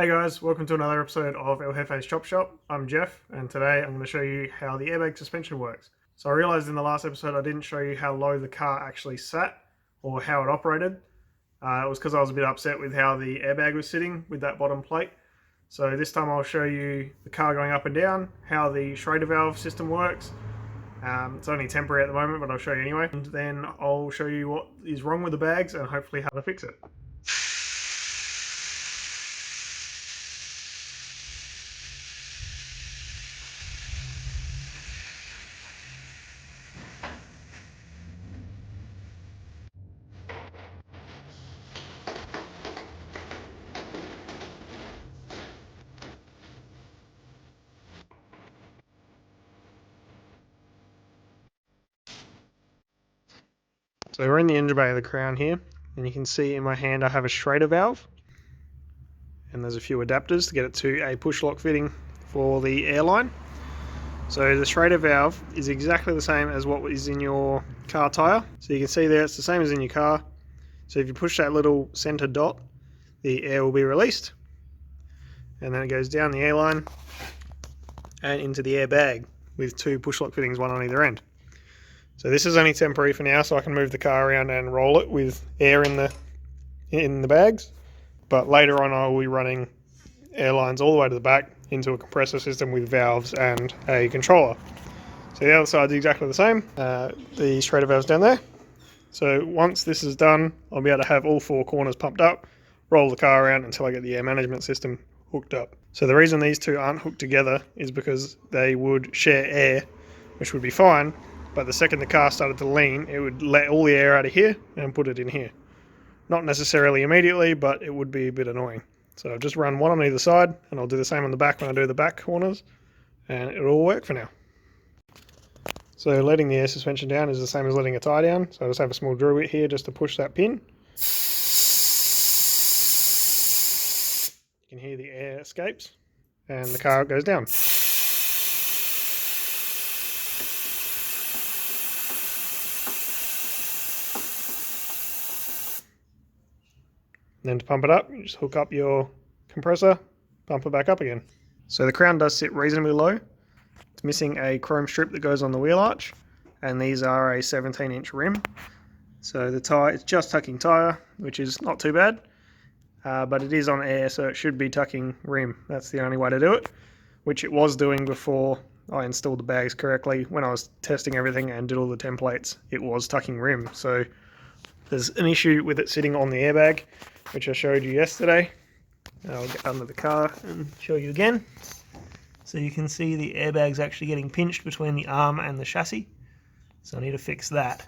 Hey guys, welcome to another episode of El Jefe's Chop Shop. I'm Jeff, and today I'm going to show you how the airbag suspension works. So I realized in the last episode I didn't show you how low the car actually sat, or how it operated. It was because I was a bit upset with how the airbag was sitting with that bottom plate. So this time I'll show you the car going up and down, how the Schrader valve system works. It's only temporary at the moment, but I'll show you anyway. And then I'll show you what is wrong with the bags and hopefully how to fix it. So we're in the engine bay of the Crown here, and you can see in my hand I have a Schrader valve, and there's a few adapters to get it to a push lock fitting for the airline. So the Schrader valve is exactly the same as what is in your car tyre. So you can see there it's the same as in your car. So if you push that little centre dot, the air will be released, and then it goes down the airline and into the airbag with two push lock fittings, one on either end. So this is only temporary for now, so I can move the car around and roll it with air in the bags. But later on I will be running airlines all the way to the back into a compressor system with valves and a controller. So the other side's exactly the same. The Schrader valve's down there. So once this is done, I'll be able to have all four corners pumped up, roll the car around until I get the air management system hooked up. So the reason these two aren't hooked together is because they would share air, which would be fine. But the second the car started to lean, it would let all the air out of here and put it in here. Not necessarily immediately, but it would be a bit annoying. So I've just run one on either side, and I'll do the same on the back when I do the back corners, and it'll all work for now. So letting the air suspension down is the same as letting a tyre down. So I just have a small drill bit here just to push that pin. You can hear the air escapes, and the car goes down. Then to pump it up, you just hook up your compressor, pump it back up again. So the Crown does sit reasonably low. It's missing a chrome strip that goes on the wheel arch, and these are a 17-inch rim. So the tyre, it's just tucking tyre, which is not too bad, but it is on air, so it should be tucking rim. That's the only way to do it, which it was doing before I installed the bags correctly. When I was testing everything and did all the templates, it was tucking rim. So there's an issue with it sitting on the airbag, which I showed you yesterday. I'll get under the car and show you again. So you can see the airbag's actually getting pinched between the arm and the chassis. So I need to fix that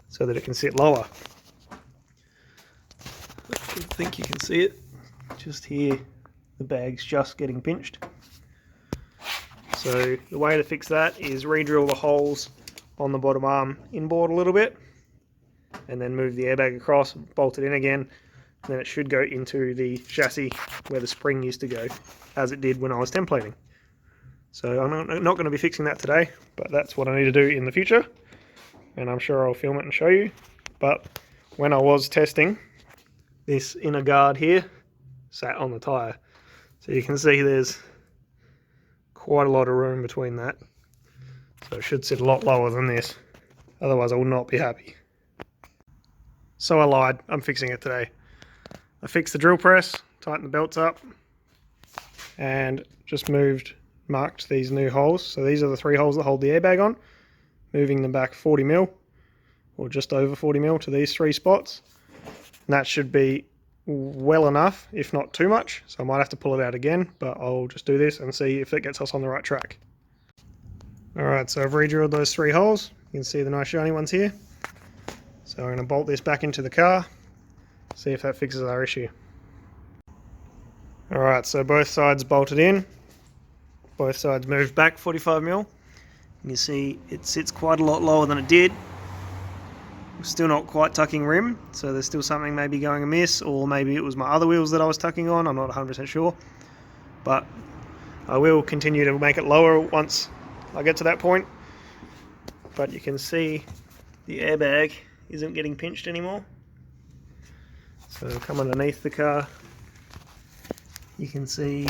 so that it can sit lower. I think you can see it. Just here, the bag's just getting pinched. So the way to fix that is re-drill the holes on the bottom arm inboard a little bit, and then move the airbag across, bolt it in again, and then it should go into the chassis where the spring used to go, as it did when I was templating. So I'm not going to be fixing that today, but that's what I need to do in the future, and I'm sure I'll film it and show you. But when I was testing, this inner guard here sat on the tyre. So you can see there's quite a lot of room between that. So it should sit a lot lower than this, otherwise I will not be happy. So I lied, I'm fixing it today. I fixed the drill press, tightened the belts up, and just marked these new holes. So these are the 3 holes that hold the airbag on, moving them back 40mm, or just over 40mm to these 3 spots. And that should be well enough, if not too much. So I might have to pull it out again, but I'll just do this and see if it gets us on the right track. Alright, so I've re-drilled those 3 holes. You can see the nice shiny ones here. So I'm going to bolt this back into the car, see if that fixes our issue. Alright, so both sides bolted in, both sides moved back 45mm. You can see it sits quite a lot lower than it did. Still not quite tucking rim, so there's still something maybe going amiss, or maybe it was my other wheels that I was tucking on, I'm not 100% sure. But I will continue to make it lower once I get to that point. But you can see the airbag isn't getting pinched anymore. So come underneath the car, you can see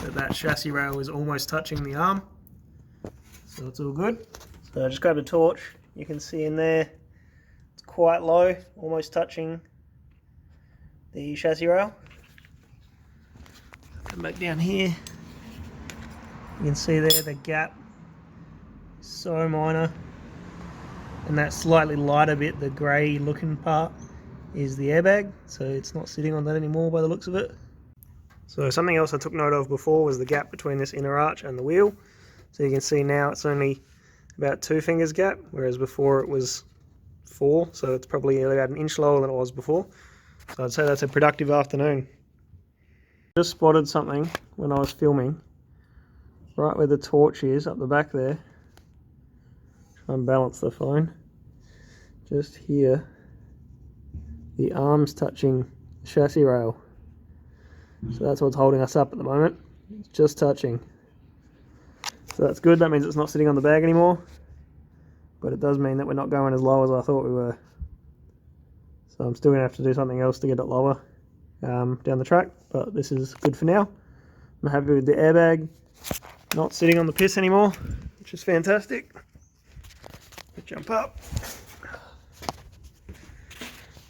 that chassis rail is almost touching the arm, so it's all good. So I just grabbed a torch. You can see in there it's quite low, almost touching the chassis rail. Come back down here. You can see there the gap is so minor, and that slightly lighter bit, the grey looking part, is the airbag, so it's not sitting on that anymore by the looks of it. So something else I took note of before was the gap between this inner arch and the wheel. So you can see now it's only about 2 fingers gap, whereas before it was 4, so it's probably about an inch lower than it was before. So I'd say that's a productive afternoon. Just spotted something when I was filming, right where the torch is, up the back there. Try and balance the phone. Just here, the arm's touching the chassis rail. So that's what's holding us up at the moment. It's just touching. So that's good, that means it's not sitting on the bag anymore. But it does mean that we're not going as low as I thought we were. So I'm still going to have to do something else to get it lower down the track, but this is good for now. I'm happy with the airbag not sitting on the piss anymore, which is fantastic. Jump up.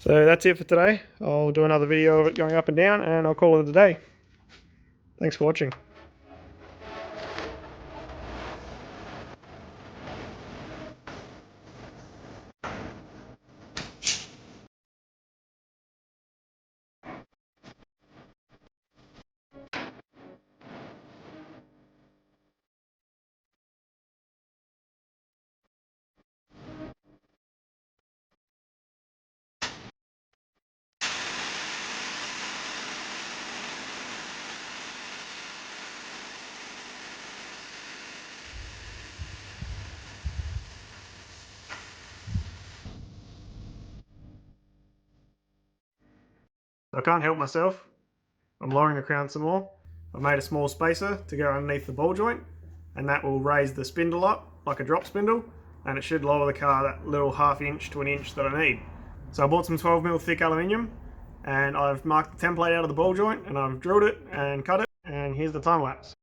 So that's it for today. I'll do another video of it going up and down, and I'll call it a day. Thanks for watching. I can't help myself. I'm lowering the crown some more. I've made a small spacer to go underneath the ball joint, and that will raise the spindle up like a drop spindle, and it should lower the car that little ½ inch to an inch that I need. So I bought some 12mm thick aluminium, and I've marked the template out of the ball joint, and I've drilled it and cut it, and here's the time lapse.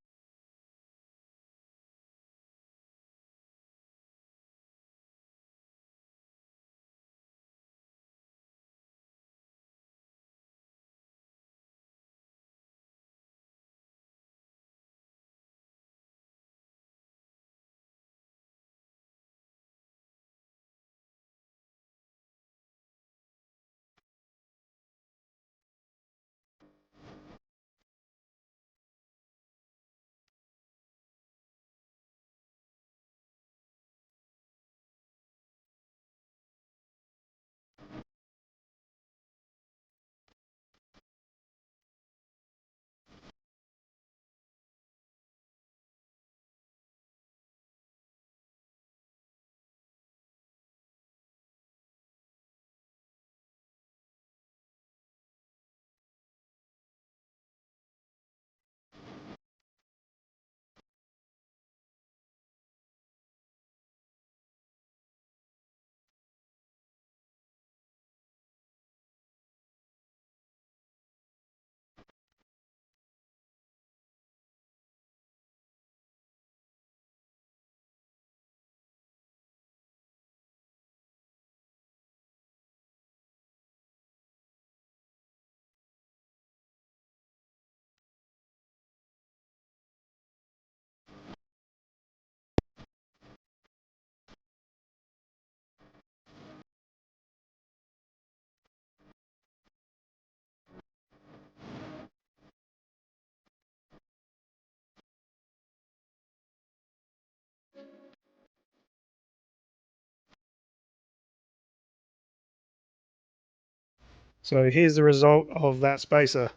So here's the result of that spacer.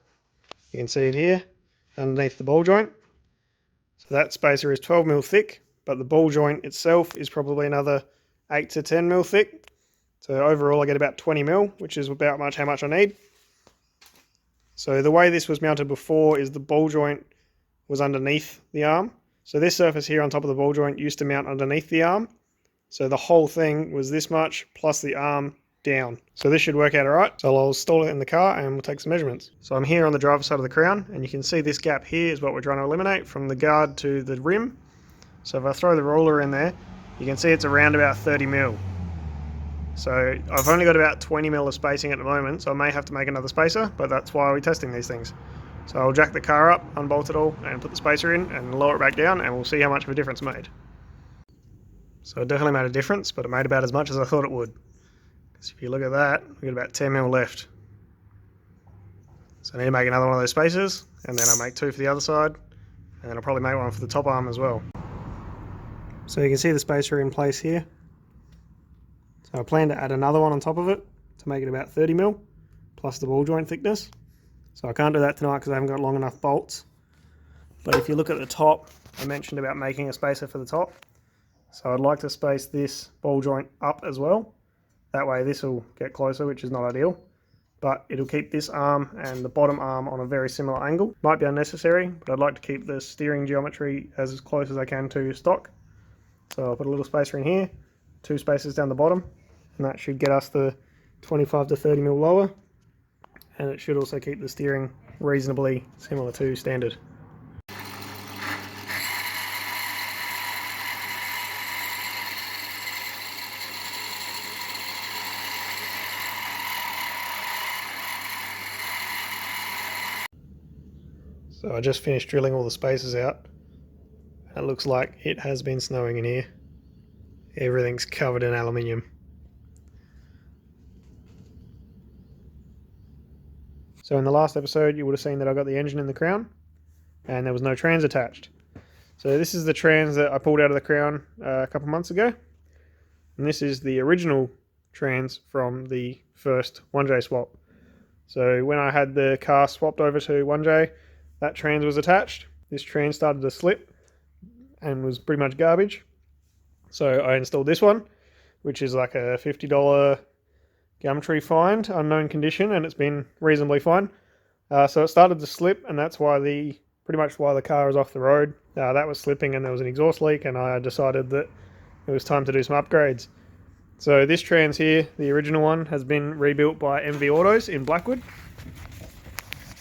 You can see it here underneath the ball joint. So that spacer is 12mm thick, but the ball joint itself is probably another 8 to 10mm thick. So overall I get about 20mm, which is about how much I need. So the way this was mounted before is the ball joint was underneath the arm. So this surface here on top of the ball joint used to mount underneath the arm. So the whole thing was this much plus the arm down. So this should work out alright. So I'll install it in the car and we'll take some measurements. So I'm here on the driver's side of the crown, and you can see this gap here is what we're trying to eliminate from the guard to the rim. So if I throw the ruler in there, you can see it's around about 30 mil. So I've only got about 20 mil of spacing at the moment, so I may have to make another spacer, but that's why we're testing these things. So I'll jack the car up, unbolt it all, and put the spacer in, and lower it back down, and we'll see how much of a difference it made. So it definitely made a difference, but it made about as much as I thought it would. Because if you look at that, we've got about 10 mil left. So I need to make another one of those spacers, and then I'll make 2 for the other side, and then I'll probably make one for the top arm as well. So you can see the spacer in place here. So I plan to add another one on top of it to make it about 30 mil, plus the ball joint thickness. So I can't do that tonight because I haven't got long enough bolts. But if you look at the top, I mentioned about making a spacer for the top. So I'd like to space this ball joint up as well. That way this will get closer, which is not ideal. But it'll keep this arm and the bottom arm on a very similar angle. Might be unnecessary, but I'd like to keep the steering geometry as close as I can to stock. So I'll put a little spacer in here, 2 spacers down the bottom, and that should get us the 25 to 30 mil lower. And it should also keep the steering reasonably similar to standard. So I just finished drilling all the spacers out. It looks like it has been snowing in here. Everything's covered in aluminium. So in the last episode you would have seen that I got the engine in the crown and there was no trans attached. So this is the trans that I pulled out of the crown a couple months ago, and this is the original trans from the first 1J swap. So when I had the car swapped over to 1J, that trans was attached. This trans started to slip and was pretty much garbage. So I installed this one, which is like a $50 Gumtree find, unknown condition, and it's been reasonably fine. So it started to slip, and that's why pretty much why the car is off the road. That was slipping and there was an exhaust leak, and I decided that it was time to do some upgrades. So this trans here, the original one, has been rebuilt by MV Autos in Blackwood.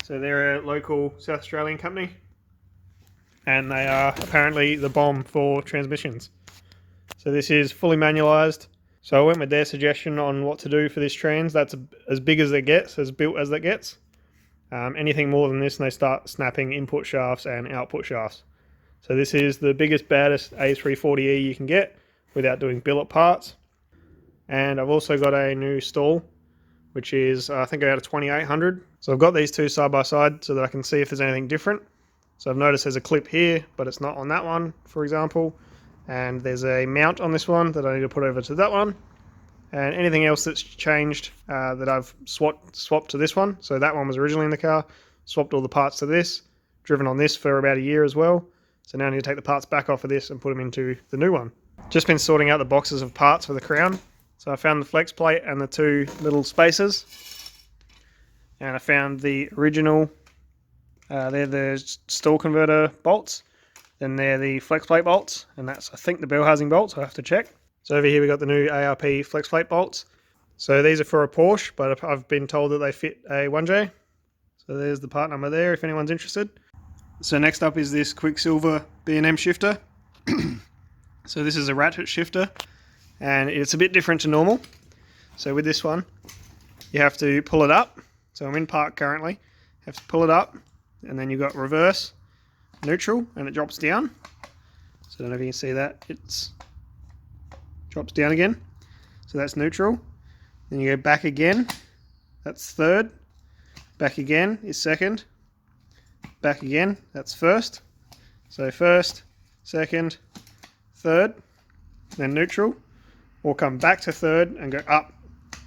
So they're a local South Australian company, and they are apparently the bomb for transmissions. So this is fully manualised. So I went with their suggestion on what to do for this trans. That's as big as it gets, as built as it gets. Anything more than this and they start snapping input shafts and output shafts. So this is the biggest, baddest A340E you can get without doing billet parts. And I've also got a new stall, which is I think out of 2800. So I've got these two side by side so that I can see if there's anything different. So I've noticed there's a clip here, but it's not on that one, for example. And there's a mount on this one that I need to put over to that one. And anything else that's changed that I've swapped to this one. So that one was originally in the car, swapped all the parts to this, driven on this for about a year as well. So now I need to take the parts back off of this and put them into the new one. Just been sorting out the boxes of parts for the crown. So I found the flex plate and the 2 little spacers. And I found the original, they're the stall converter bolts. Then they're the flex plate bolts, and that's I think the bell housing bolts, I have to check. So over here we got the new ARP flex plate bolts. So these are for a Porsche, but I've been told that they fit a 1J. So there's the part number there if anyone's interested. So next up is this Quicksilver B&M shifter. So this is a ratchet shifter, and it's a bit different to normal. So with this one, you have to pull it up. So I'm in park currently. You have to pull it up, and then you've got reverse, neutral, and it drops down. So I don't know if you can see that. It's drops down again. So that's neutral. Then you go back again. That's third. Back again is second. Back again. That's first. So first, second, third, then neutral. Or come back to third and go up,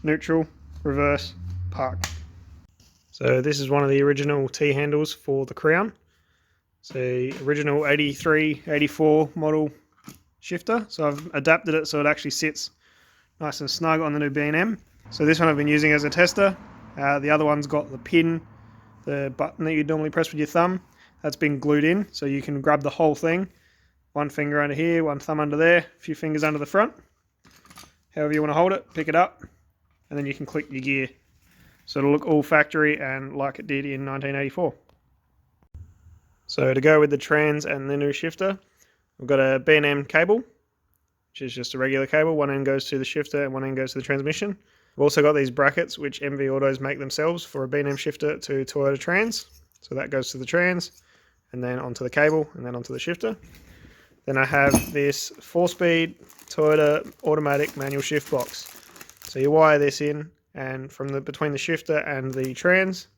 neutral, reverse, park. So this is one of the original T-handles for the crown. It's the original 83, 84 model shifter. So I've adapted it so it actually sits nice and snug on the new B&M. So this one I've been using as a tester. The other one's got the pin, the button that you normally press with your thumb. That's been glued in, so you can grab the whole thing. One finger under here, one thumb under there, a few fingers under the front. However you want to hold it, pick it up, and then you can click your gear. So it'll look all factory and like it did in 1984. So to go with the trans and the new shifter, we've got a B&M cable, which is just a regular cable. One end goes to the shifter and one end goes to the transmission. We've also got these brackets which MV Autos make themselves for a B&M shifter to Toyota trans. So that goes to the trans and then onto the cable and then onto the shifter. Then I have this 4-speed Toyota automatic manual shift box. So you wire this in, and from between the shifter and the trans,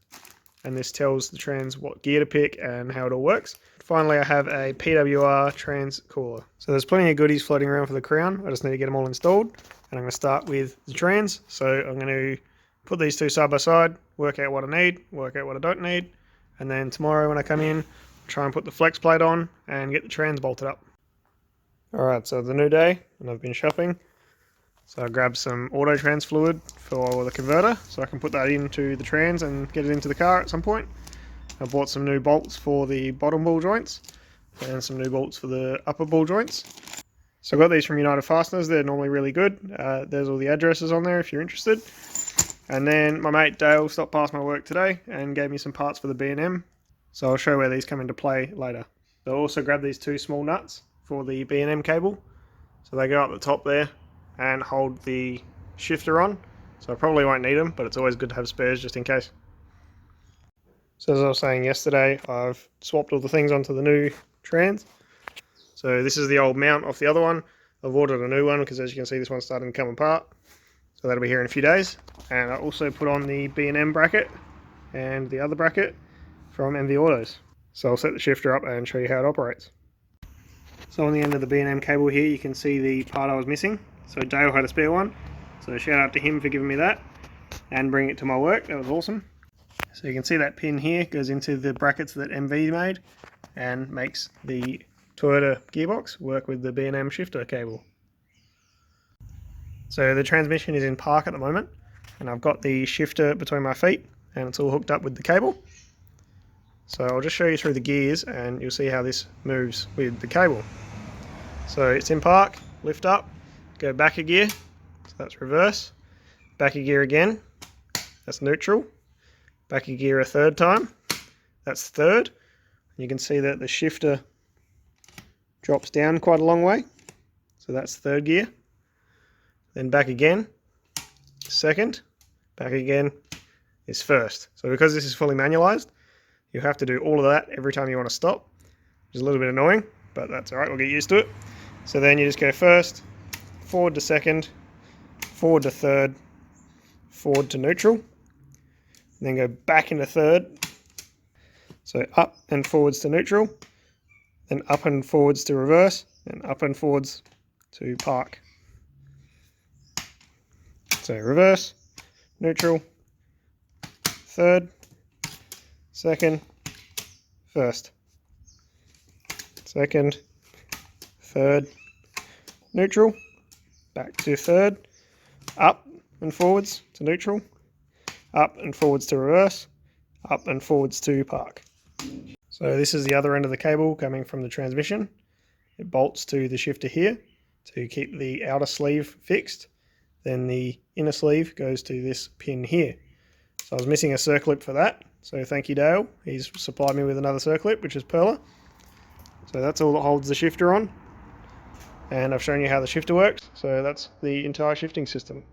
and this tells the trans what gear to pick and how it all works. Finally, I have a PWR trans cooler. So there's plenty of goodies floating around for the Crown. I just need to get them all installed, and I'm going to start with the trans. So I'm going to put these two side by side, work out what I need, work out what I don't need, and then tomorrow when I come in, try and put the flex plate on and get the trans bolted up. Alright, so the new day, and I've been shopping. So I grabbed some auto trans fluid for the converter, so I can put that into the trans and get it into the car at some point. I bought some new bolts for the bottom ball joints, and some new bolts for the upper ball joints. So I got these from United Fasteners, they're normally really good. There's all the addresses on there if you're interested. And then my mate Dale stopped past my work today and gave me some parts for the B&M. So I'll show where these come into play later. I also grabbed these two small nuts for the B&M cable. So they go up the top there and hold the shifter on. So I probably won't need them, but it's always good to have spares just in case. So as I was saying yesterday, I've swapped all the things onto the new trans. So this is the old mount off the other one. I've ordered a new one because as you can see this one's starting to come apart. So that'll be here in a few days. And I also put on the B&M bracket and the other bracket from MV Autos. So I'll set the shifter up and show you how it operates. So on the end of the B&M cable here you can see the part I was missing. So Dale had a spare one. So shout out to him for giving me that and bringing it to my work. That was awesome. So you can see that pin here goes into the brackets that MV made and makes the Toyota gearbox work with the B&M shifter cable. So the transmission is in park at the moment and I've got the shifter between my feet and it's all hooked up with the cable. So I'll just show you through the gears and you'll see how this moves with the cable. So it's in park, lift up, go back a gear, so that's reverse, back a gear again, that's neutral, back a gear a third time, that's third. You can see that the shifter drops down quite a long way, so that's third gear. Then back again, second, back again is first. So because this is fully manualized, you have to do all of that every time you want to stop, which is a little bit annoying, but that's alright, we'll get used to it. So then you just go first, forward to second, forward to third, forward to neutral, and then go back into third. So up and forwards to neutral, then up and forwards to reverse, and up and forwards to park. So reverse, neutral, third, second, first, second, third, neutral, back to third, up and forwards to neutral, up and forwards to reverse, up and forwards to park. So this is the other end of the cable coming from the transmission. It bolts to the shifter here to keep the outer sleeve fixed. Then the inner sleeve goes to this pin here. So I was missing a circlip for that. So thank you Dale, he's supplied me with another circlip, which is Perla. So that's all that holds the shifter on. And I've shown you how the shifter works, so that's the entire shifting system.